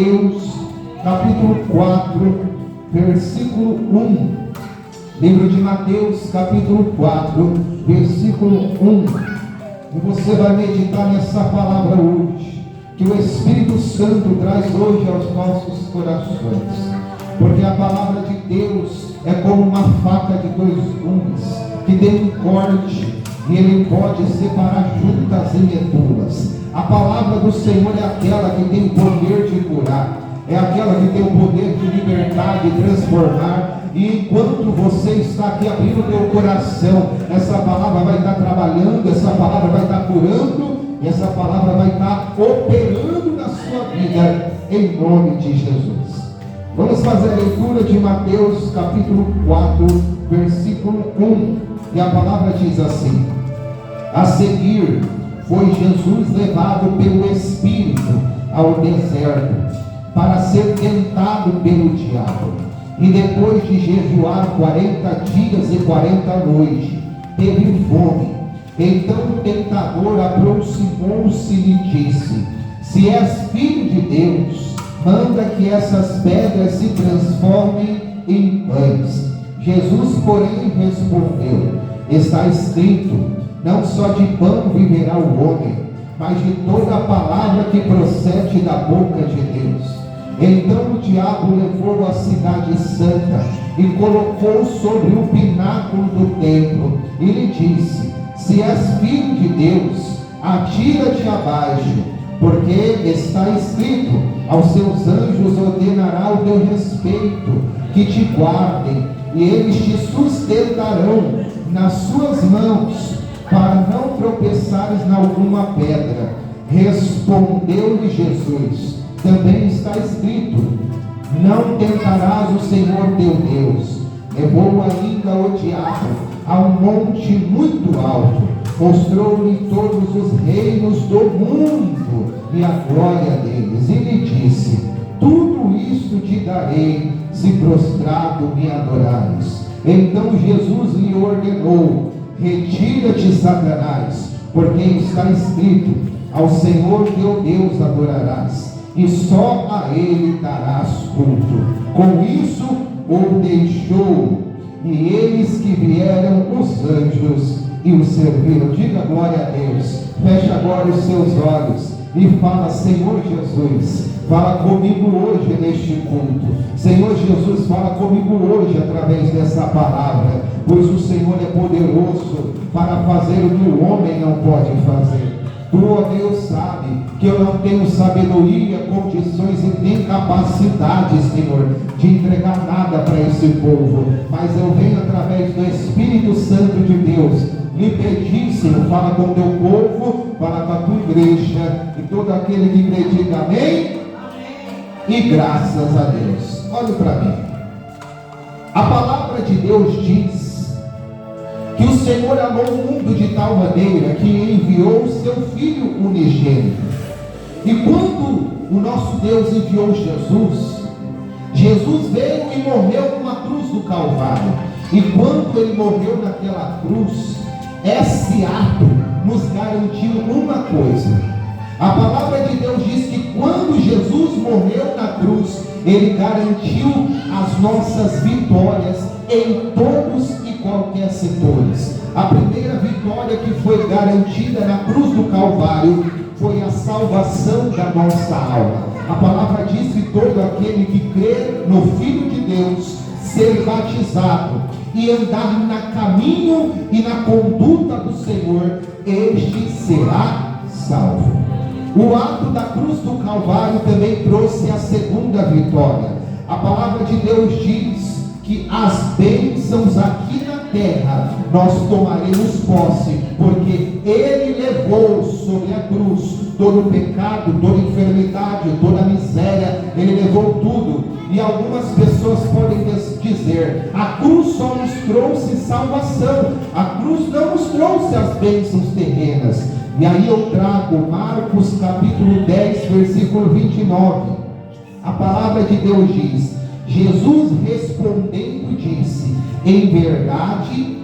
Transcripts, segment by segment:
Mateus, capítulo 4, versículo 1. Livro de Mateus, capítulo 4, versículo 1. E você vai meditar nessa palavra hoje, que o Espírito Santo traz hoje aos nossos corações. Porque a palavra de Deus é como uma faca de dois gumes, que tem um corte, e ele pode separar juntas e medulas. A palavra do Senhor é aquela que tem o poder de curar, é aquela que tem o poder de libertar, de transformar. E enquanto você está aqui abrindo o teu coração, essa palavra vai estar trabalhando, essa palavra vai estar curando, e essa palavra vai estar operando na sua vida, em nome de Jesus. Vamos fazer a leitura de Mateus capítulo 4, versículo 1. E a palavra diz assim: a seguir foi Jesus levado pelo Espírito ao deserto, para ser tentado pelo diabo. E depois de jejuar 40 dias e 40 noites, teve fome. Então o tentador aproximou-se e lhe disse: se és filho de Deus, manda que essas pedras se transformem em pães. Jesus, porém, respondeu: está escrito, não só de pão viverá o homem, mas de toda a palavra que procede da boca de Deus. Então o diabo levou a cidade santa e colocou sobre o pináculo do templo e lhe disse: se és filho de Deus, atira-te abaixo, porque está escrito, aos seus anjos ordenará o teu respeito, que te guardem, e eles te sustentarão nas suas mãos, para não tropeçares em alguma pedra. Respondeu-lhe Jesus: também está escrito, não tentarás o Senhor teu Deus. Levou ainda o diabo a um monte muito alto, mostrou-lhe todos os reinos do mundo e a glória deles, e lhe disse: tudo isto te darei, se prostrado me adorares. Então Jesus lhe ordenou: retira-te, Satanás, porque está escrito, ao Senhor teu Deus adorarás, e só a ele darás culto. Com isso o deixou, e eles que vieram os anjos e o serviram. Diga glória a Deus. Feche agora os seus olhos e fala: Senhor Jesus, fala comigo hoje neste culto. Senhor Jesus, fala comigo hoje através dessa palavra, pois o Senhor é poderoso para fazer o que o homem não pode fazer. Tu, ó Deus, sabe que eu não tenho sabedoria, condições e nem capacidade, Senhor, de entregar nada para esse povo, mas eu venho através do Espírito Santo de Deus lhe pedir, Senhor, fala com o teu povo, fala com a tua igreja, e todo aquele que crê diga amém, e graças a Deus. Olhe para mim, a palavra de Deus diz que o Senhor amou o mundo de tal maneira que enviou o seu Filho unigênito. E quando o nosso Deus enviou Jesus, Jesus veio e morreu numa cruz do Calvário. E quando ele morreu naquela cruz, esse ato nos garantiu uma coisa. A palavra de Deus diz que quando Jesus morreu na cruz, ele garantiu as nossas vitórias em todos e qualquer setores. A primeira vitória que foi garantida na cruz do Calvário foi a salvação da nossa alma. A palavra diz que todo aquele que crê no Filho de Deus, ser batizado e andar no caminho e na conduta do Senhor, este será salvo. O ato da cruz do Calvário também trouxe a segunda vitória. A palavra de Deus diz que as bênçãos aqui na terra nós tomaremos posse, porque ele levou sobre a cruz todo o pecado, toda a enfermidade, toda a miséria, ele levou tudo. E algumas pessoas podem dizer: a cruz só nos trouxe salvação, a cruz não nos trouxe as bênçãos terrenas. E aí eu trago Marcos capítulo 10, versículo 29. A palavra de Deus diz: Jesus respondendo disse: em verdade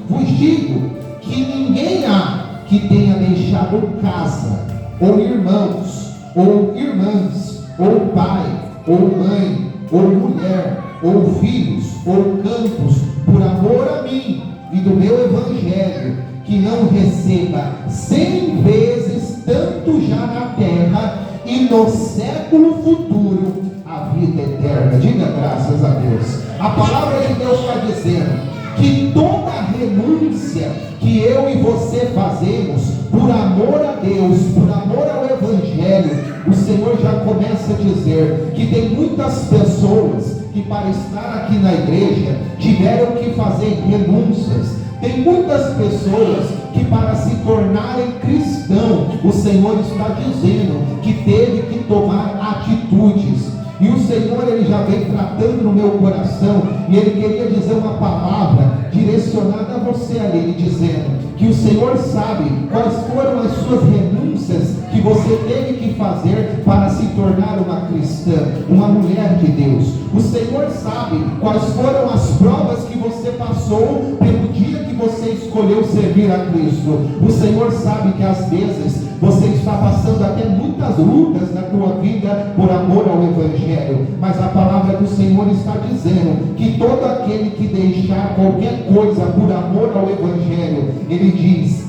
vos digo que ninguém há que tenha deixado casa, ou irmãos, ou irmãs, ou pai, ou mãe, ou mulher, ou filhos, ou campos, por amor a mim e do meu evangelho, que não receba 100 vezes tanto já na terra e no século futuro a vida eterna. Diga graças a Deus. A palavra de Deus está dizendo que toda renúncia que eu e você fazemos por amor a Deus, por amor ao evangelho, o Senhor já começa a dizer que tem muitas pessoas que para estar aqui na igreja tiveram que fazer renúncias. Tem muitas pessoas que para se tornarem cristão, o Senhor está dizendo que teve que tomar atitudes. E o Senhor, Ele já vem tratando no meu coração, e Ele queria dizer uma palavra direcionada a você ali, dizendo que o Senhor sabe quais foram as suas renúncias que você teve que fazer para se tornar uma cristã, uma mulher de Deus. O Senhor sabe quais foram as provas que você passou pelo dia que você escolheu servir a Cristo. O Senhor sabe que às vezes você está passando até muitas lutas na tua vida por amor ao evangelho, mas a palavra do Senhor está dizendo que todo aquele que deixar qualquer coisa por amor ao evangelho, Ele diz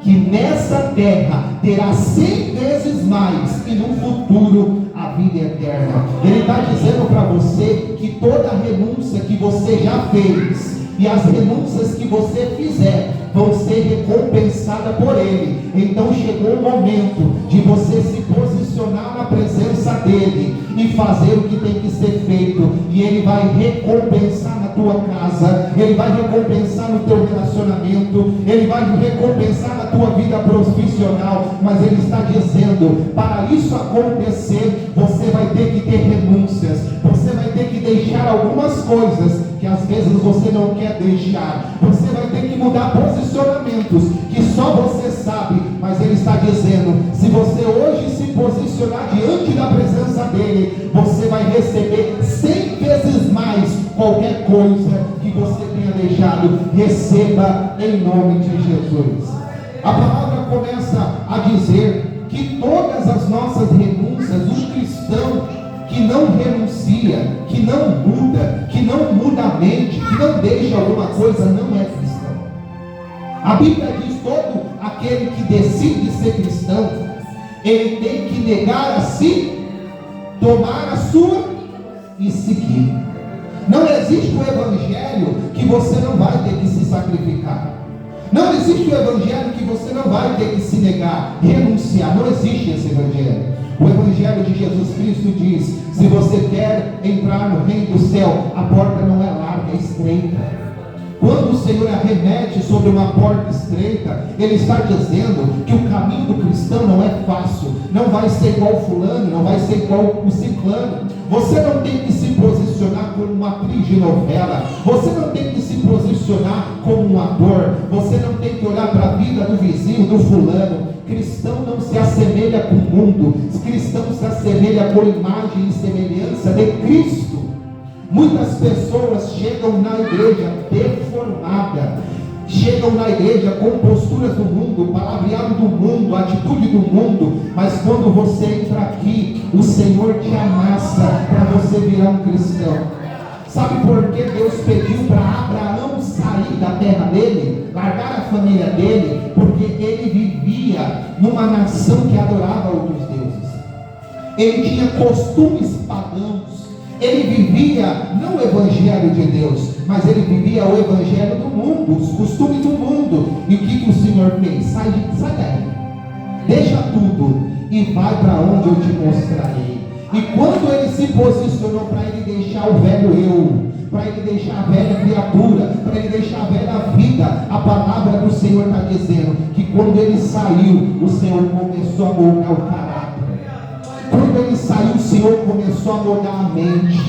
que nessa terra terá 100 vezes mais e no futuro a vida eterna. Ele está dizendo para você que toda renúncia que você já fez e as renúncias que você fizer vão ser recompensadas por Ele. Então chegou o momento de você se posicionar na presença dEle e fazer o que tem que ser feito, e Ele vai recompensar na tua casa, Ele vai recompensar no teu relacionamento, Ele vai recompensar na tua vida profissional. Mas Ele está dizendo, para isso acontecer, você vai ter que ter renúncias, você vai ter que deixar algumas coisas que às vezes você não quer deixar, você vai ter que mudar posicionamentos que só você sabe. Mas Ele está dizendo, se você hoje se posicionar diante da presença dEle, você vai receber 100 vezes mais qualquer coisa que você tenha deixado. Receba em nome de Jesus. A palavra começa a dizer que todas as nossas renúncias, um cristão que não renuncia, que não muda, que não muda a mente, que não deixa alguma coisa, não é cristão. A Bíblia diz: todo aquele que decide ser cristão, ele tem que negar a si, tomar a sua e seguir. Não existe o evangelho que você não vai ter que se sacrificar. Não existe o evangelho que você não vai ter que se negar, renunciar. Não existe esse evangelho. O evangelho de Jesus Cristo diz: se você quer entrar no reino do céu, a porta não é larga, é estreita. Quando o Senhor arremete sobre uma porta estreita, Ele está dizendo que o caminho do cristão não é fácil, não vai ser igual fulano, não vai ser igual o ciclano. Você não tem que se posicionar como uma atriz de novela, você não tem que se posicionar como um ator, você não tem que olhar para a vida do vizinho, do fulano. Cristão não se assemelha com o mundo, cristão se assemelha com a imagem e semelhança de Cristo. Muitas pessoas chegam na igreja deformadas, chegam na igreja com posturas do mundo, palavreado do mundo, atitude do mundo, mas quando você entra aqui, o Senhor te amassa para você virar um cristão. Sabe por que Deus pediu para Abraão sair da terra dele, largar a família dele? Porque ele vivia numa nação que adorava outros deuses, ele tinha costumes pagãos. Ele vivia não o evangelho de Deus, mas ele vivia o evangelho do mundo, os costumes do mundo. E o que o Senhor fez? Sai daí, deixa tudo e vai para onde eu te mostrarei. E quando ele se posicionou para ele deixar o velho eu, para ele deixar a velha criatura, para ele deixar a velha vida, a palavra do Senhor está dizendo que quando ele saiu, o Senhor começou a moldar o caráter. Quando ele saiu, o Senhor começou a mudar a mente.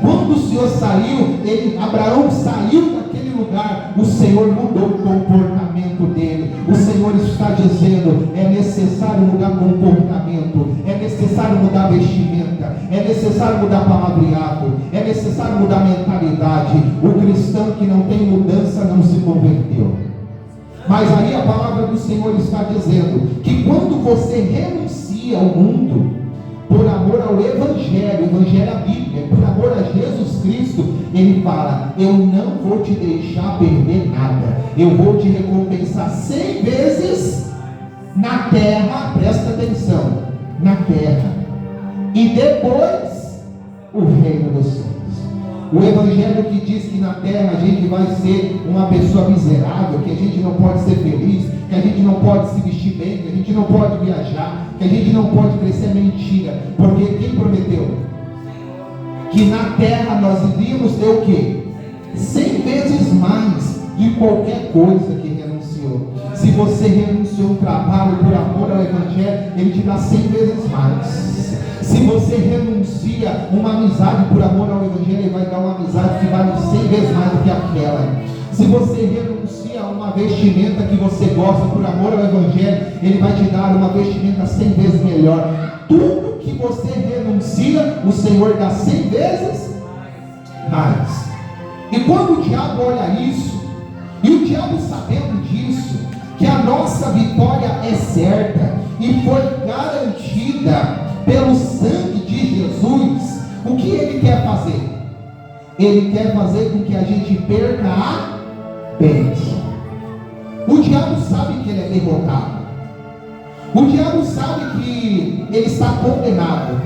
Quando o Senhor saiu, Abraão saiu daquele lugar, o Senhor mudou o comportamento dele. O Senhor está dizendo: é necessário mudar comportamento, é necessário mudar vestimenta, é necessário mudar palavreado, é necessário mudar mentalidade. O cristão que não tem mudança não se converteu. Mas aí a palavra do Senhor está dizendo que quando você renuncia renuncia ao mundo, por amor ao Evangelho, o Evangelho é a Bíblia, por amor a Jesus Cristo, ele fala: eu não vou te deixar perder nada, eu vou te recompensar 100 vezes na terra, presta atenção, na terra, e depois o reino dos céus. O Evangelho que diz que na terra a gente vai ser uma pessoa miserável, que a gente não pode ser feliz, que a gente não pode se vestir bem, que a gente não pode viajar, que a gente não pode crescer, é mentira. Porque quem prometeu? Que na terra nós iríamos ter o quê? 100 vezes mais de qualquer coisa que renunciou. Se você renunciou um trabalho por amor ao Evangelho, ele te dá 100 vezes mais. Se você renuncia uma amizade por amor ao Evangelho, ele vai dar uma amizade que vale 100 vezes mais do que aquela. Se você renuncia a uma vestimenta que você gosta por amor ao Evangelho, ele vai te dar uma vestimenta 100 vezes melhor. Tudo que você renuncia, o Senhor dá 100 vezes mais. E quando o diabo olha isso, e o diabo sabendo disso, que a nossa vitória é certa e foi garantida pelo sangue de Jesus, o que ele quer fazer? Ele quer fazer com que a gente perca a bênção. O diabo sabe que ele é derrotado. O diabo sabe que ele está condenado.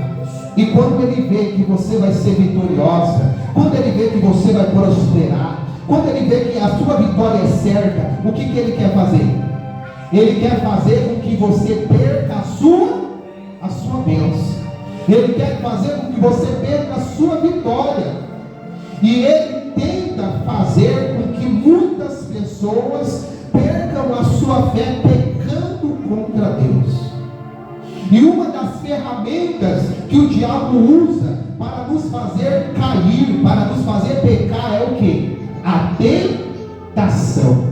E quando ele vê que você vai ser vitoriosa, quando ele vê que você vai prosperar, quando ele vê que a sua vitória é certa, o que ele quer fazer? Ele quer fazer com que você perca a sua bênção. Ele quer fazer com que você perca a sua vitória. E ele tenta fazer com que muitas pessoas percam a sua fé pecando contra Deus. E uma das ferramentas que o diabo usa para nos fazer cair, para nos fazer pecar, é o que? A tentação.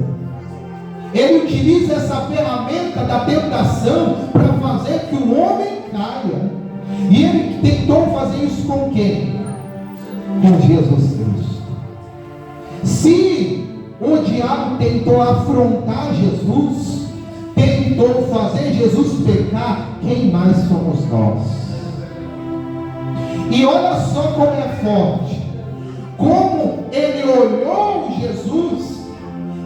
Ele utiliza essa ferramenta da tentação para fazer que o homem caia. E ele tentou fazer isso com quem? Com Jesus Cristo. Se o diabo tentou afrontar Jesus, tentou fazer Jesus pecar, quem mais somos nós? E olha só como é forte, como ele olhou Jesus,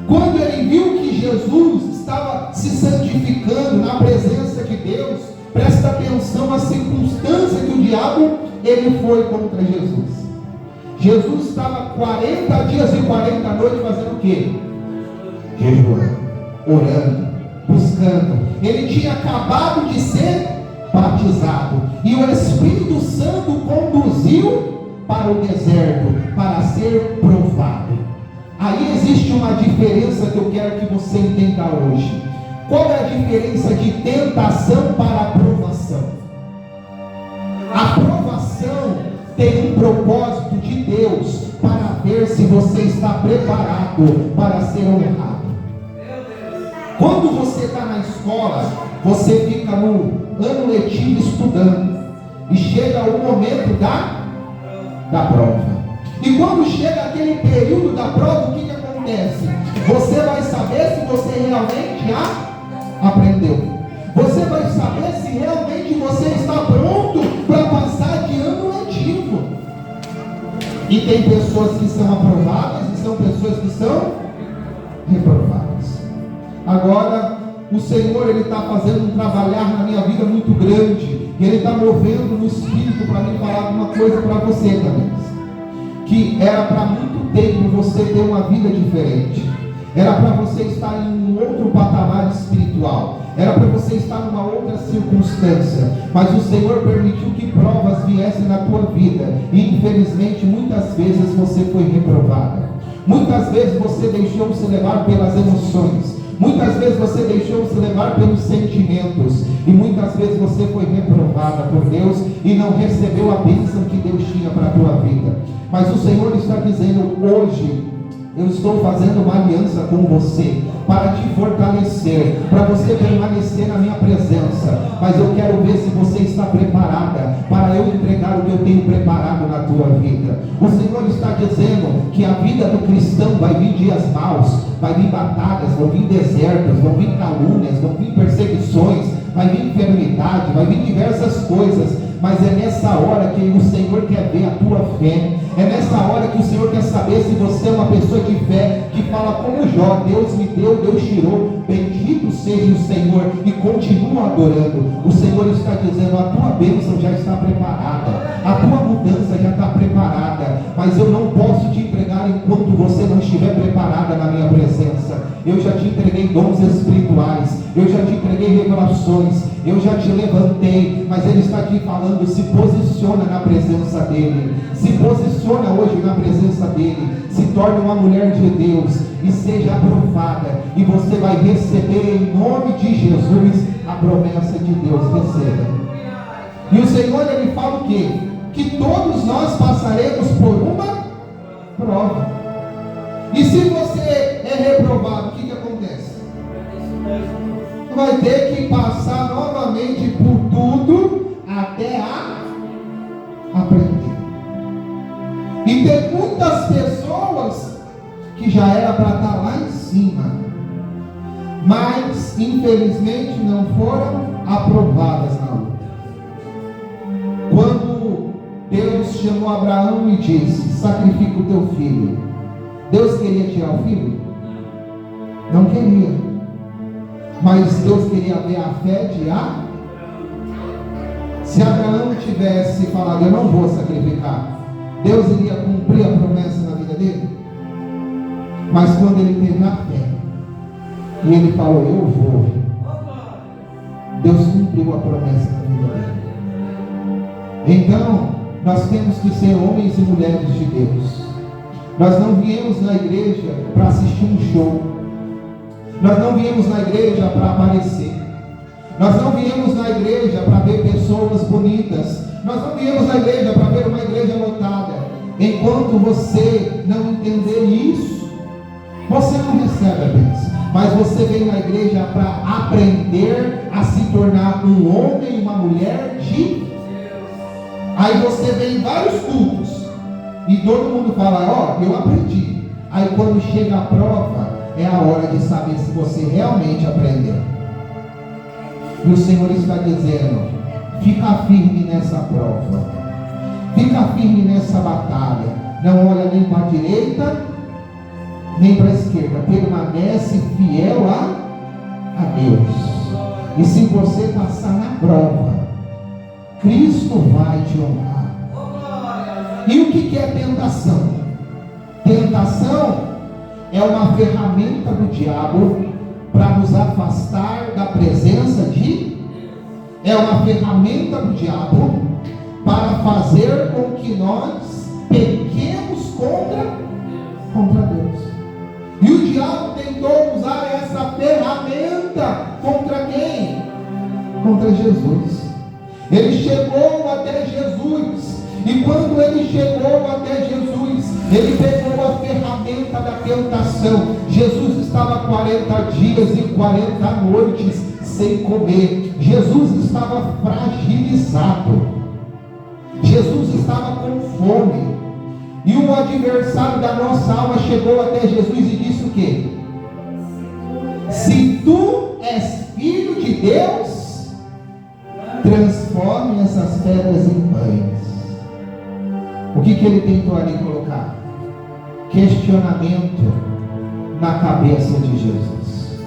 quando ele viu que Jesus estava se santificando na presença de Deus. Presta atenção à circunstância que o diabo ele foi contra Jesus. Jesus estava 40 dias e 40 noites fazendo o quê? Jejuando, orando, buscando. Ele tinha acabado de ser batizado, e o Espírito Santo conduziu para o deserto para ser provado. Aí existe uma diferença que eu quero que você entenda hoje. Qual é a diferença de tentação para aprovação? A aprovação tem um propósito de Deus para ver se você está preparado para ser honrado. Quando você está na escola, você fica no ano letivo estudando, e chega o momento da prova. E quando chega aquele período da prova, o que acontece? Você vai saber se você realmente aprendeu. Você vai saber se realmente você está pronto para passar de ano letivo. E tem pessoas que são aprovadas e são pessoas que são reprovadas. Agora, o Senhor, Ele está fazendo um trabalhar na minha vida muito grande. E Ele está movendo no Espírito para me falar uma coisa para você também. Que era para muito tempo você ter uma vida diferente. Era para você estar em um outro patamar espiritual. Era para você estar numa outra circunstância. Mas o Senhor permitiu que provas viessem na tua vida. E infelizmente muitas vezes você foi reprovada. Muitas vezes você deixou-se levar pelas emoções. Muitas vezes você deixou-se levar pelos sentimentos. E muitas vezes você foi reprovada por Deus e não recebeu a bênção que Deus tinha para a tua vida. Mas o Senhor está dizendo hoje: eu estou fazendo uma aliança com você para te fortalecer, para você permanecer na minha presença. Mas eu quero ver se você está preparada para eu entregar o que eu tenho preparado na tua vida. O Senhor está dizendo que a vida do cristão vai vir dias maus, vai vir batalhas, vão vir desertos, vão vir calúnias, vão vir perseguições, vai vir enfermidade, vai vir diversas coisas, mas é nessa hora que o Senhor quer ver a tua fé. É nessa hora que o Senhor quer saber se você é uma pessoa de fé, que fala como Jó: Deus me deu, Deus tirou, bendito seja o Senhor, e continua adorando. O Senhor está dizendo: a tua bênção já está preparada, a tua mudança já está preparada, mas eu não posso te entregar enquanto você não estiver preparada na minha presença. Eu já te entreguei dons espirituais, eu já te entreguei revelações, eu já te levantei, mas Ele está aqui falando: se posiciona na presença dEle, se posiciona hoje na presença dEle, se torne uma mulher de Deus e seja aprovada, e você vai receber em nome de Jesus a promessa de Deus. Receba. E o Senhor, Ele fala o quê? Que todos nós passaremos por uma prova. E se você é reprovado, o que acontece? Vai ter que passar novamente por tudo até aprender. E tem muitas pessoas que já era para estar lá em cima, mas infelizmente não foram aprovadas na luta. Quando Deus chamou Abraão e disse: sacrifica o teu filho, Deus queria tirar o filho? Não queria. Mas Deus queria ver a fé de Abraão. Se Abraão tivesse falado: eu não vou sacrificar, Deus iria cumprir a promessa na vida dele? Mas quando ele teve a fé e ele falou: eu vou, Deus cumpriu a promessa na vida dele. Então nós temos que ser homens e mulheres de Deus. Nós não viemos na igreja para assistir um show, nós não viemos na igreja para aparecer, nós não viemos na igreja para ver pessoas bonitas, nós não viemos na igreja para ver uma igreja lotada. Enquanto você não entender isso, você não recebe a bênção. Mas você vem na igreja para aprender a se tornar um homem e uma mulher de Deus. Aí você vem em vários cultos e todo mundo fala: ó, eu aprendi. Aí quando chega a prova, é a hora de saber se você realmente aprendeu. E o Senhor está dizendo: fica firme nessa prova, fica firme nessa batalha. Não olha nem para a direita nem para a esquerda, permanece fiel a Deus. E se você passar na prova, Cristo vai te honrar. E o que é tentação? Tentação é uma ferramenta do diabo para nos afastar da presença de Deus. É uma ferramenta do diabo para fazer com que nós pequemos contra Deus. E o diabo tentou usar essa ferramenta contra quem? Contra Jesus. Ele chegou até Jesus, e quando ele chegou até Jesus, ele pegou a ferramenta da tentação. Jesus estava 40 dias e 40 noites sem comer. Jesus estava fragilizado. Jesus estava com fome. E um adversário da nossa alma chegou até Jesus e disse o quê? Se tu és filho de Deus, transforme essas pedras em pães. O que ele tentou ali colocar? Questionamento na cabeça de Jesus.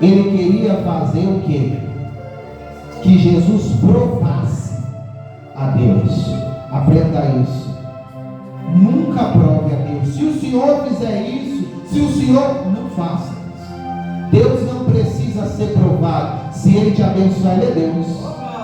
Ele queria fazer o quê? Que Jesus provasse a Deus. Aprenda isso. Nunca prove a Deus. Se o Senhor fizer isso, se o Senhor não faça isso. Deus não precisa ser provado. Se Ele te abençoar, Ele é Deus.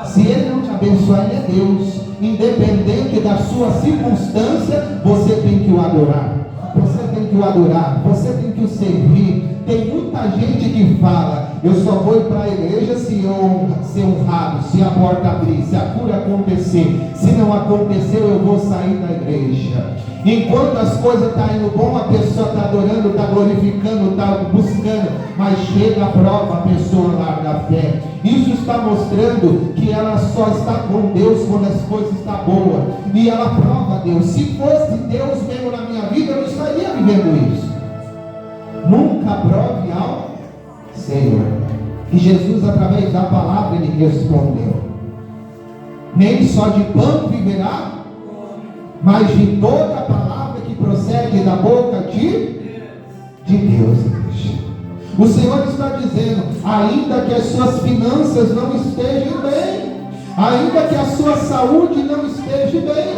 Se Ele não te abençoar, Ele é Deus. Independente da sua circunstância, você tem que o adorar. Você tem que o adorar. Você tem que o servir. Tem muita gente que fala: eu só vou para a igreja se eu ser honrado, se a porta abrir, se a cura acontecer. Se não aconteceu, eu vou sair da igreja. Enquanto as coisas estão indo bom, a pessoa está adorando, está glorificando, está buscando, mas chega a prova, a pessoa larga a fé. Isso está mostrando que ela só está com Deus quando as coisas estão boas, e ela prova a Deus. Se fosse Deus mesmo na minha vida, eu não estaria vivendo isso. Nunca prove ao Senhor. E Jesus, através da palavra, ele respondeu: nem só de pão viverá, mas de toda a palavra que procede da boca de Deus. O Senhor está dizendo: ainda que as suas finanças não estejam bem, ainda que a sua saúde não esteja bem,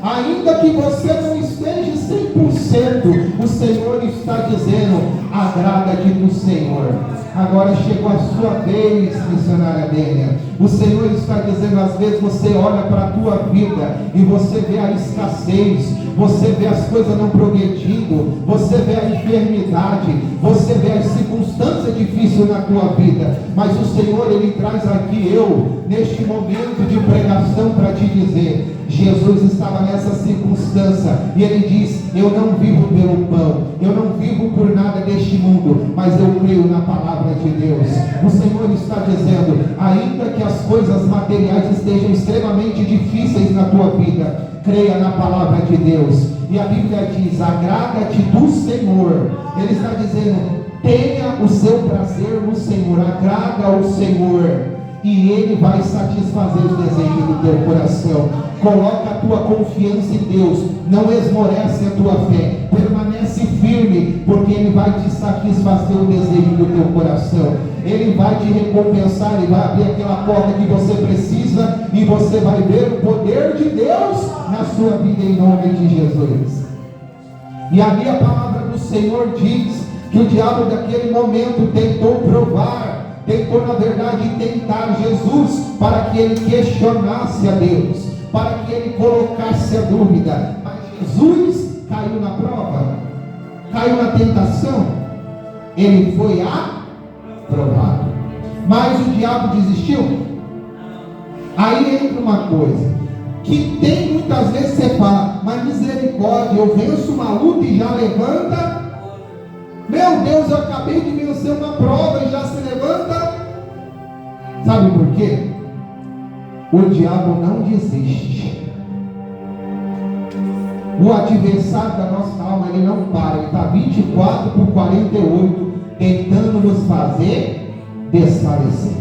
ainda que você não esteja 100%, o Senhor está dizendo: agrada-te do Senhor. Agora chegou a sua vez, missionária Dênia. O Senhor está dizendo: às vezes você olha para a tua vida e você vê a escassez, você vê as coisas não progredindo, você vê a enfermidade, você vê as circunstâncias difíceis na tua vida, mas o Senhor, Ele traz aqui neste momento de pregação para te dizer: Jesus estava nessa circunstância e Ele diz: eu não vivo pelo pão, eu não vivo por nada deste mundo, mas eu creio na palavra de Deus. O Senhor está dizendo: ainda que as coisas materiais estejam extremamente difíceis na tua vida, creia na palavra de Deus. E a Bíblia diz: agrada-te do Senhor. Ele está dizendo: tenha o seu prazer no Senhor, agrada ao Senhor, e Ele vai satisfazer os desejos do teu coração. Coloca a tua confiança em Deus, não esmorece a tua fé, permanece firme, porque Ele vai te satisfazer o desejo do teu coração. Ele vai te recompensar, Ele vai abrir aquela porta que você precisa, e você vai ver o poder de Deus na sua vida, em nome de Jesus. E ali a palavra do Senhor diz que o diabo daquele momento tentou provar, tentou na verdade tentar Jesus, para que ele questionasse a Deus, para que ele colocasse a dúvida. Mas Jesus caiu na prova, caiu na tentação, ele foi aprovado. Mas o diabo desistiu. Aí entra uma coisa que tem muitas vezes, você fala: mas misericórdia, eu venço uma luta e já levanta. Meu Deus, eu acabei de vencer uma prova e já se levanta. Sabe por quê? O diabo não desiste. O adversário da nossa alma, ele não para. Ele está 24/48 tentando nos fazer desfalecer,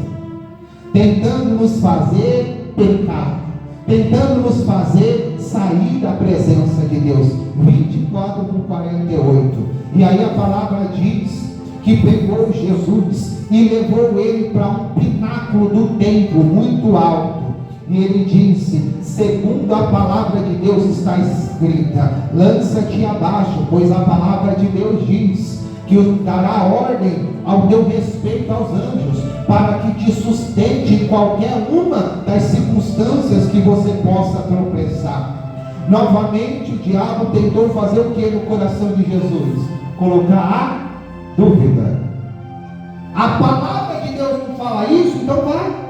tentando nos fazer pecar, tentando nos fazer sair da presença de Deus. 24/48. E aí a palavra diz que pegou Jesus e levou ele para um pináculo do templo muito alto. E ele disse: segundo a palavra de Deus está escrita, lança-te abaixo, pois a palavra de Deus diz que dará ordem ao teu respeito aos anjos, para que te sustente em qualquer uma das circunstâncias que você possa tropeçar. Novamente o diabo tentou fazer o que no coração de Jesus? Colocar a dúvida. A palavra de Deus não fala isso, então vai.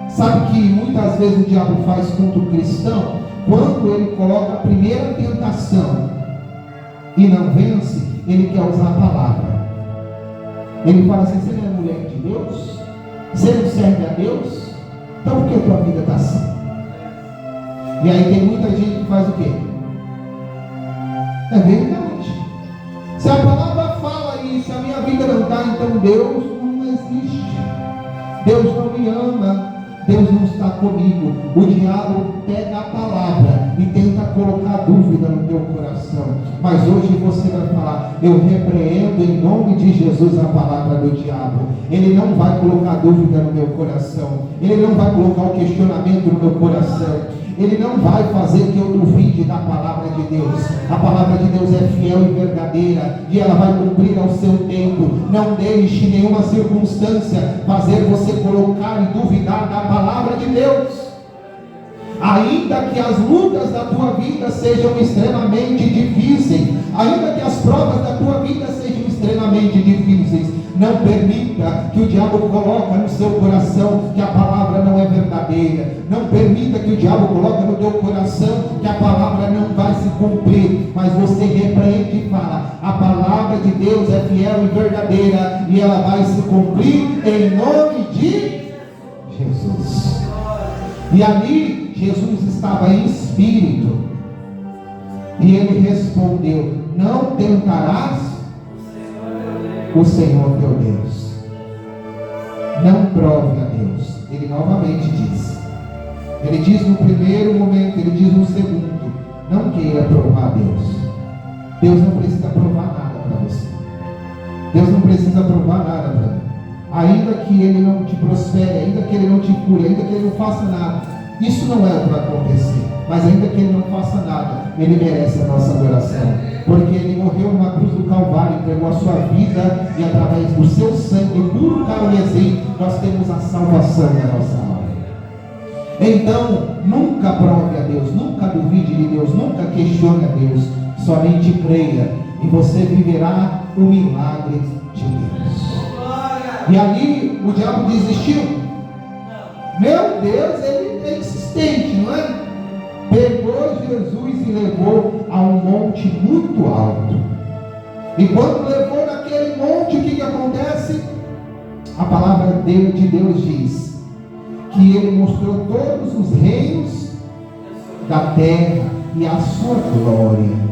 Sabe que muitas vezes o diabo faz contra o cristão? Quando ele coloca a primeira tentação e não vence, ele quer usar a palavra. Ele fala assim: você não é mulher de Deus? Você não serve a Deus? Então por que a tua vida está assim? E aí tem muita gente que faz o quê? É verdade. Se a palavra fala isso, a minha vida não está, então Deus não existe. Deus não me ama. Deus não está comigo. O diabo pega a palavra e tenta colocar dúvida no teu coração. Mas hoje você vai falar: eu repreendo em nome de Jesus a palavra do diabo. Ele não vai colocar dúvida no meu coração. Ele não vai colocar o questionamento no meu coração. Ele não vai fazer que eu duvide da palavra de Deus. A palavra de Deus é fiel e verdadeira, e ela vai cumprir ao seu tempo. Não deixe nenhuma circunstância fazer você colocar e duvidar da palavra de Deus. Ainda que as lutas da tua vida sejam extremamente difíceis, ainda que as provas da tua vida sejam extremamente difíceis, não permita que o diabo coloque no seu coração que a palavra não é verdadeira. Não permita que o diabo coloque no teu coração que a palavra não vai se cumprir. Mas você repreende e fala: a palavra de Deus é fiel e verdadeira, e ela vai se cumprir em nome de Jesus. E ali Jesus estava em espírito, e ele respondeu: não tentarás o Senhor teu Deus. não prove a Deus. Ele novamente diz. Ele diz no primeiro momento, ele diz no segundo: não queira provar a Deus. Deus não precisa provar nada para você. Deus não precisa provar nada para mim. Ainda que Ele não te prospere, ainda que Ele não te cure, ainda que Ele não faça nada, isso não é para acontecer. Mas ainda que Ele não faça nada, Ele merece a nossa adoração, porque Ele morreu na cruz do Calvário, entregou a sua vida, e através do seu sangue puro carmesim, nós temos a salvação na nossa alma. Então, nunca prove a Deus, nunca duvide de Deus, nunca questione a Deus, somente creia, e você viverá o milagre de Deus. E ali o diabo desistiu? Meu Deus, ele é insistente, não é? Pegou Jesus e levou a um monte muito alto. E quando levou naquele monte, o que acontece? A palavra de Deus diz que ele mostrou todos os reinos da terra e a sua glória.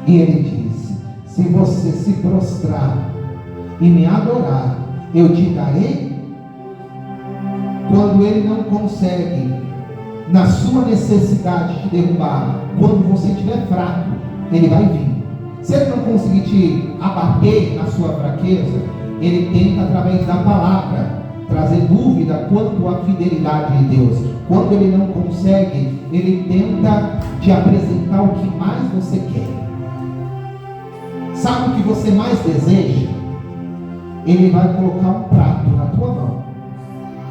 E ele disse: se você se prostrar e me adorar, eu te darei. Quando ele não consegue, na sua necessidade de derrubar, quando você estiver fraco, ele vai vir. Se ele não conseguir te abater na sua fraqueza, ele tenta, através da palavra, trazer dúvida quanto à fidelidade de Deus. Quando ele não consegue, ele tenta te apresentar o que mais você quer. Sabe o que você mais deseja? Ele vai colocar um prato na tua mão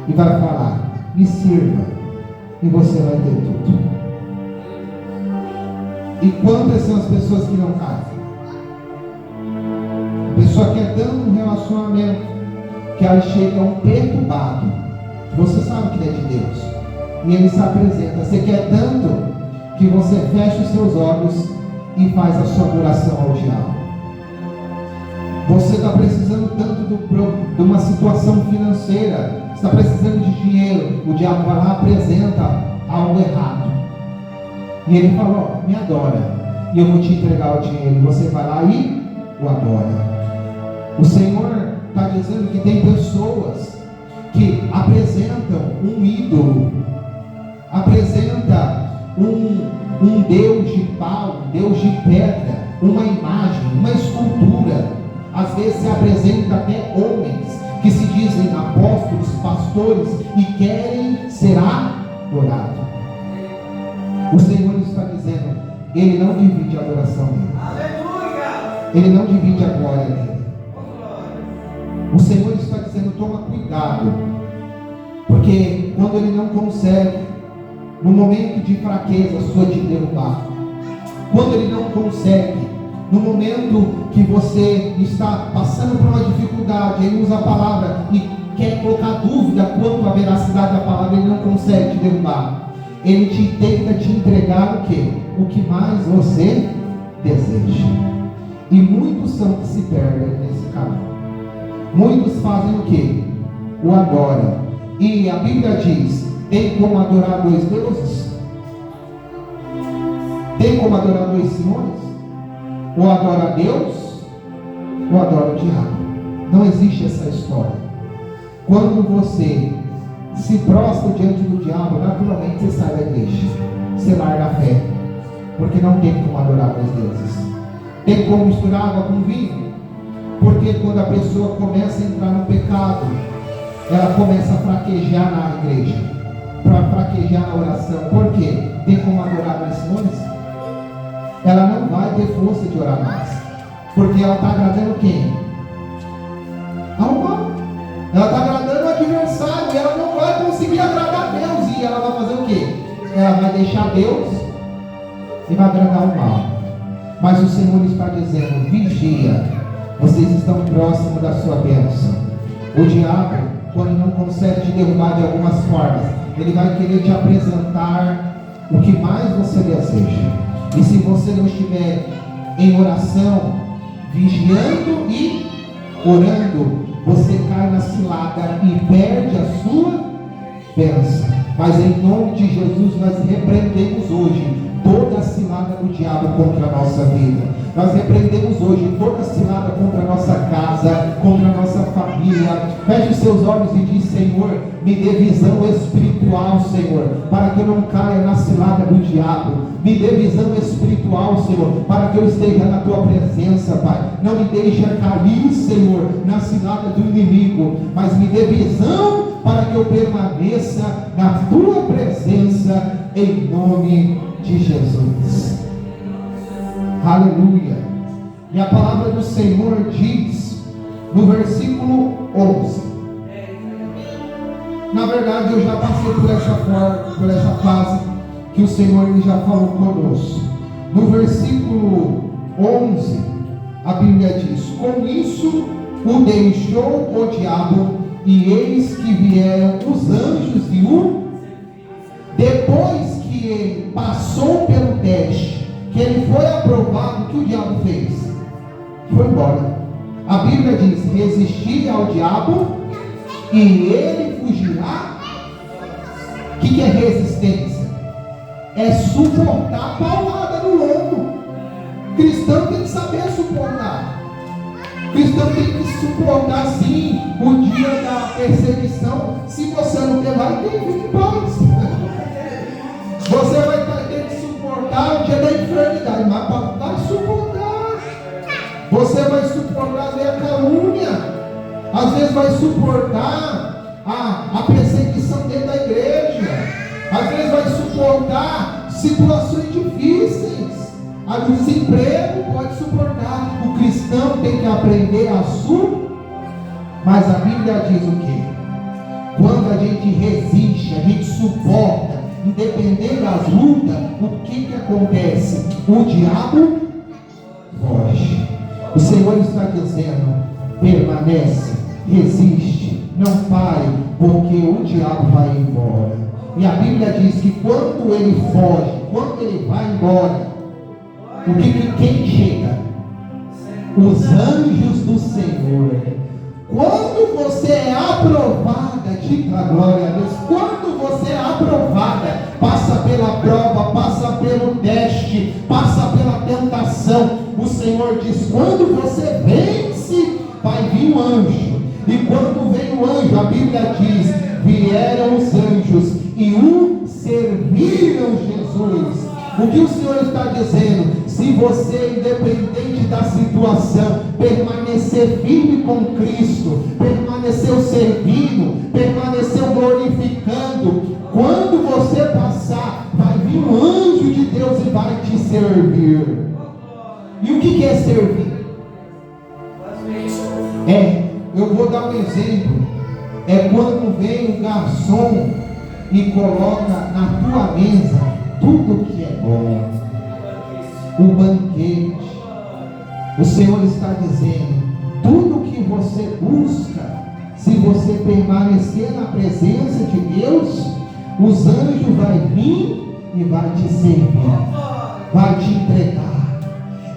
e vai falar: me sirva, e você vai ter tudo. E quantas são as pessoas que não casam? A pessoa quer tanto um relacionamento que ela chega um perturbado, que você sabe que é de Deus, e ele se apresenta. Você quer tanto que você fecha os seus olhos e faz a sua adoração ao diabo. Você está precisando tanto de uma situação financeira, está precisando de dinheiro, o diabo vai lá, apresenta algo errado, e ele fala: me adora, e eu vou te entregar o dinheiro. E você vai lá e o adora. O Senhor está dizendo que tem pessoas que apresentam um ídolo, apresenta um Deus de pau, um Deus de pedra, uma imagem, uma escultura. Às vezes se apresenta até homens que se dizem apóstolos, pastores, e querem ser adorados. O Senhor está dizendo: Ele não divide a adoração dele. Aleluia! Ele não divide a glória dele. O Senhor está dizendo: toma cuidado, porque quando Ele não consegue, no momento de fraqueza sua, te derrubar, quando Ele não consegue, no momento que você está passando por uma dificuldade, Ele usa a palavra e quer colocar dúvida quanto à veracidade da palavra, Ele não consegue te derrubar. Ele tenta te entregar o quê? O que mais você deseja. E muitos são que se perdem nesse caminho. Muitos fazem o quê? O adoram. E a Bíblia diz: tem como adorar dois deuses? Tem como adorar dois senhores? Ou adora a Deus, ou adora o diabo. Não existe essa história. Quando você se prostra diante do diabo, naturalmente você sai da igreja, você larga a fé, porque não tem como adorar dois deuses. Tem como misturar água com vinho, porque quando a pessoa começa a entrar no pecado, ela começa a fraquejar na igreja, para fraquejar na oração. Por quê? Tem como adorar dois senhores? Ela não vai ter força de orar mais, porque ela está agradando quem? Ao mal. Ela está agradando o adversário, e ela não vai conseguir agradar a Deus. E ela vai fazer o quê? Ela vai deixar Deus e vai agradar o mal. Mas o Senhor está dizendo: vigia, vocês estão próximos da sua bênção. O diabo, quando não consegue te derrubar de algumas formas, ele vai querer te apresentar o que mais você deseja. E se você não estiver em oração, vigiando e orando, você cai na cilada e perde a sua bênção. Mas em nome de Jesus nós repreendemos hoje toda a cilada do diabo contra a nossa vida. Nós repreendemos hoje toda a cilada contra a nossa casa, contra a nossa família. Feche os seus olhos e diz: Senhor, me dê visão espiritual, Senhor, para que eu não caia na cilada do diabo. Me dê visão espiritual, Senhor, para que eu esteja na tua presença, Pai. Não me deixe cair, Senhor, na cilada do inimigo, mas me dê visão para que eu permaneça na tua presença, em nome de Jesus. Aleluia. E a palavra do Senhor diz no versículo 11. Na verdade, eu já passei por essa fase que o Senhor ele já falou conosco. No versículo 11, a Bíblia diz: com isso o deixou o diabo, e eis que vieram os anjos e o... Depois que ele passou pelo teste, que ele foi aprovado, o que o diabo fez? Foi embora. A Bíblia diz: resistir ao diabo e ele fugirá. O que é resistência? É suportar a paulada no lombo. Cristão tem que saber suportar. Cristão tem que suportar sim o dia da perseguição. Se você não ter, vai ter, fique em paz. Você vai ter que suportar o dia da enfermidade, mas vai suportar. Você vai suportar a calúnia. Às vezes vai suportar a perseguição dentro da igreja. Às vezes vai suportar situações difíceis. O desemprego pode suportar. O cristão tem que aprender a Mas a Bíblia diz o quê? Quando a gente resiste, a gente suporta, independente das lutas, o que acontece? O diabo foge. O Senhor está dizendo: permanece, resiste, não pare, porque o diabo vai embora. E a Bíblia diz que quando ele foge, quando ele vai embora, quem chega? Os anjos do Senhor. Quando você é aprovada, diga glória a Deus. Quando você é aprovada, passa pela prova, passa pelo teste, passa pela tentação, o Senhor diz: quando você vence, vai vir um anjo. E quando vem o anjo, a Bíblia diz: vieram os anjos e o serviram Jesus. O que o Senhor está dizendo? Se você, independente da situação, permanecer firme com Cristo, permaneceu servindo, permaneceu glorificando, quando você passar, vai vir um anjo de Deus e vai te servir. E o que é servir? Eu vou dar um exemplo. É quando vem o garçom e coloca na tua mesa tudo que é bom, o banquete. O Senhor está dizendo: tudo que você busca, se você permanecer na presença de Deus, os anjos vão vir e vai te servir, vai te entregar.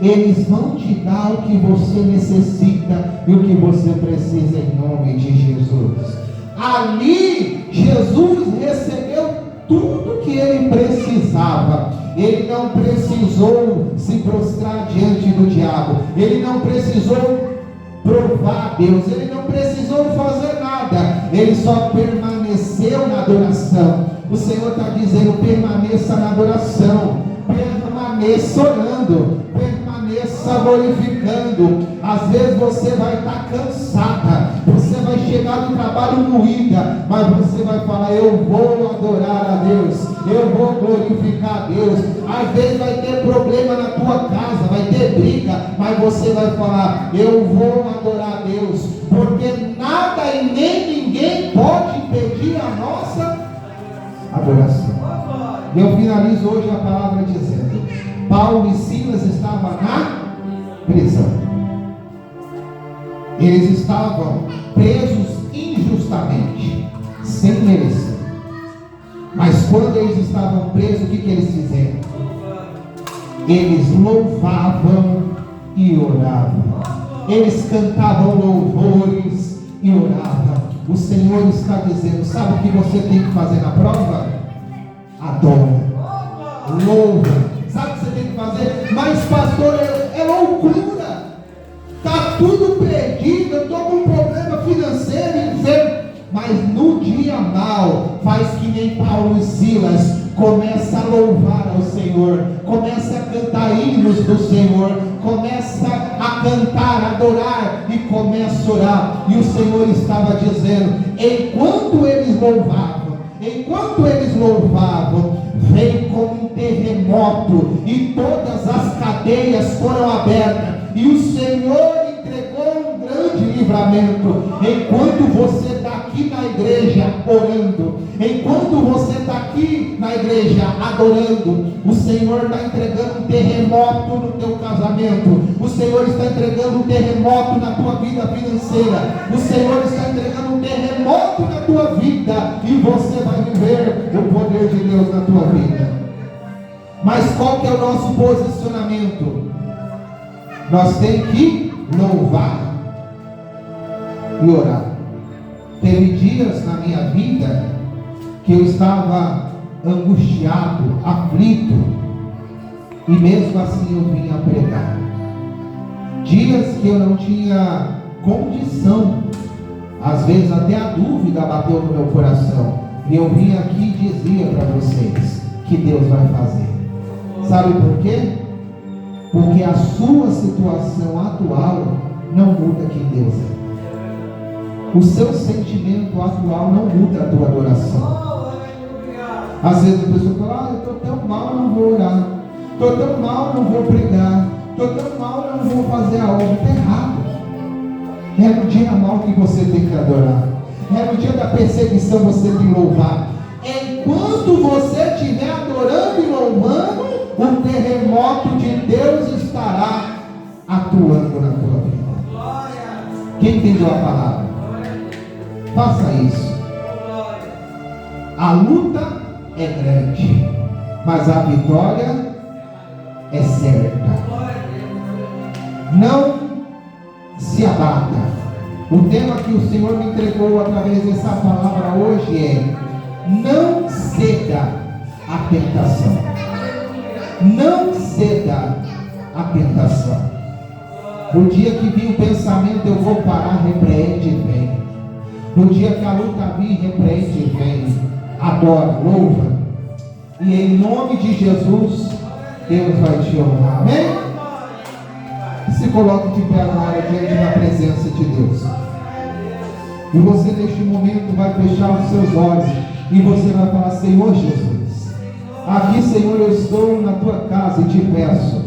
Eles vão te dar o que você necessita e o que você precisa, em nome de Jesus. Ali Jesus recebeu tudo que ele precisava. Ele não precisou se prostrar diante do diabo. Ele não precisou provar a Deus. Ele não precisou fazer nada. Ele só permaneceu na adoração. O Senhor está dizendo: permaneça na adoração, permaneça orando, permaneça glorificando. Às vezes você vai estar cansada, você vai chegar do trabalho moída, mas você vai falar: eu vou adorar a Deus, eu vou glorificar a Deus. Às vezes vai ter problema na tua casa, vai ter briga, mas você vai falar: eu vou adorar a Deus, porque nada e nem ninguém pode impedir a nossa adoração. E eu finalizo hoje a palavra dizendo: Paulo e Silas estavam na prisão. Eles estavam presos injustamente, sem merecer. Mas quando eles estavam presos, o que eles fizeram? Eles louvavam e oravam. Eles cantavam louvores e oravam. O Senhor está dizendo: sabe o que você tem que fazer na prova? adora, louva. Sabe o que você tem que fazer? Mas pastor, é loucura, está tudo perdido, eu estou com um problema financeiro, enfermo. Mas no dia mal, faz que nem Paulo e Silas, começa a louvar ao Senhor, começa a cantar hinos do Senhor, começa a cantar, adorar e começa a orar. E o Senhor estava dizendo, enquanto eles louvavam, veio como um terremoto e todas as cadeias foram abertas e o Senhor entregou um grande livramento. Enquanto você está aqui na igreja orando, enquanto você está aqui na igreja adorando, o Senhor está entregando um terremoto no teu casamento, o Senhor está entregando um terremoto na tua vida financeira, o Senhor está entregando um terremoto na tua vida e você vai viver o poder de Deus na tua vida. Mas qual que é o nosso posicionamento? Nós temos que louvar e orar. Teve dias na minha vida que eu estava angustiado, aflito, e mesmo assim eu vinha pregar. Dias que eu não tinha condição, às vezes até a dúvida bateu no meu coração, e eu vinha aqui e dizia para vocês que Deus vai fazer. Sabe por quê? Porque a sua situação atual não muda quem Deus é. O seu sentimento atual não muda a tua adoração. Às vezes a pessoa fala, eu estou tão mal, não vou orar, estou tão mal, não vou pregar, estou tão mal, não vou fazer a obra. Está errado. É no dia mal que você tem que adorar, é no dia da perseguição você tem que louvar. Enquanto você estiver adorando e louvando, o terremoto de Deus estará atuando na tua vida. Quem entendeu a palavra? Faça isso. A luta é grande, mas a vitória é certa. Não se abata. O tema que o Senhor me entregou através dessa palavra hoje é: não ceda à tentação. Não ceda à tentação. No dia que vir o pensamento, eu vou parar, repreende, vem. No dia que a luta vir, repreende, vem. Adora, louva. E em nome de Jesus, Deus vai te honrar. Amém? Se coloque de pé agora diante da presença de Deus. E você neste momento vai fechar os seus olhos e você vai falar: Senhor Jesus, aqui, Senhor, eu estou na tua casa e te peço,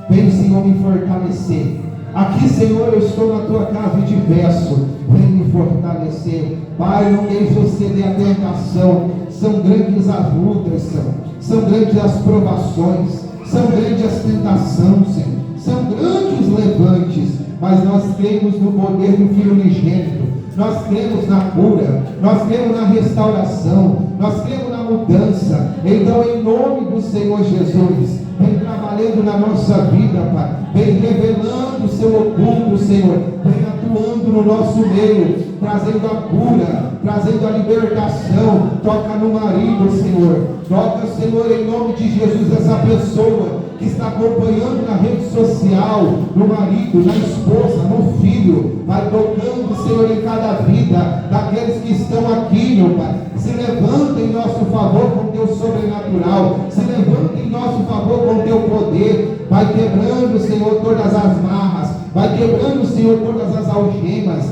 vem, Senhor, me fortalecer. Aqui, Senhor, eu estou na tua casa e te peço, vem me fortalecer. Pai, não deixe eu ceder à tentação. São grandes as lutas, são grandes as provações, são grandes as tentações, Senhor. São grandes levantes, mas nós cremos no poder do Filho unigênito. Nós cremos na cura, nós cremos na restauração, nós cremos na mudança. Então, em nome do Senhor Jesus, vem trabalhando na nossa vida, Pai. Vem revelando o seu oculto, Senhor. Vem atuando no nosso meio, trazendo a cura, trazendo a libertação. Toca no marido, Senhor. Toca, Senhor, em nome de Jesus, essa pessoa que está acompanhando na rede social, no marido, na esposa, no filho. Vai tocando, Senhor, em cada vida daqueles que estão aqui, meu Pai. Se levanta em nosso favor com teu sobrenatural. Se levanta em nosso favor com teu poder. Vai quebrando, Senhor, todas as marras. Vai quebrando, Senhor, todas as algemas.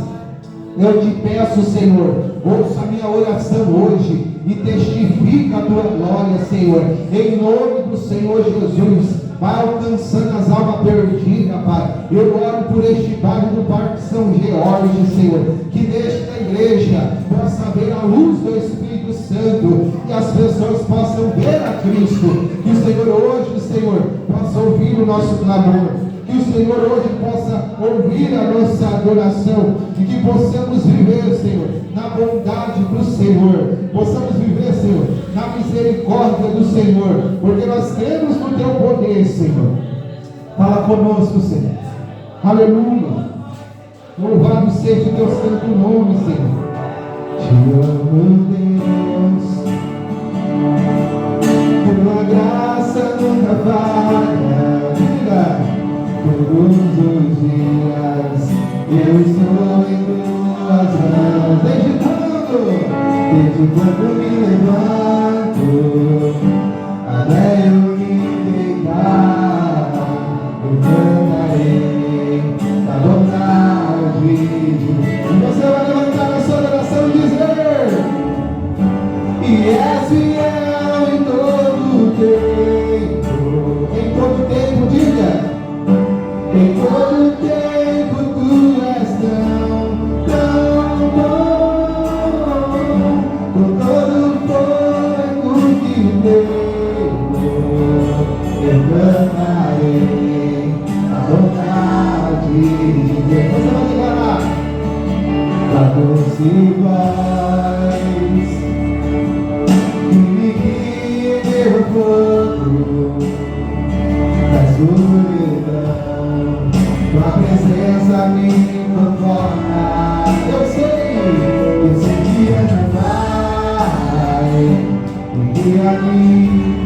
Eu te peço, Senhor, ouça a minha oração hoje e testifica a tua glória, Senhor, em nome do Senhor Jesus. Vai alcançando as almas perdidas, Pai. Eu oro por este bairro do Parque São George, Senhor, que nesta igreja possa ver a luz do Espírito Santo e as pessoas possam ver a Cristo. Que o Senhor hoje, Senhor, possa ouvir o nosso clamor. Que o Senhor hoje possa ouvir a nossa adoração e que possamos viver, Senhor, na bondade do Senhor. Possamos viver, Senhor, na misericórdia do Senhor, porque nós cremos no teu poder, Senhor. Fala conosco, Senhor. Aleluia. Louvado seja o teu santo nome, Senhor. Te amo, Deus. nunca falha. Diga, todos os dias eu estou em tuas mãos. Desde quando me levanto até eu me deitar, eu cantarei a bondade de Deus. E você vai levantar a sua oração e dizer: e és fiel em todo tempo. Em todo tempo, diga. Em todo tempo tu és tão bom. Com todo fogo que tenho, eu cantarei a bondade de Deus. Você vai declarar: a doce voz que me guia em meu fogo da escuridão, tua presença me conforta. Eu sei que não vai me guiar a mim.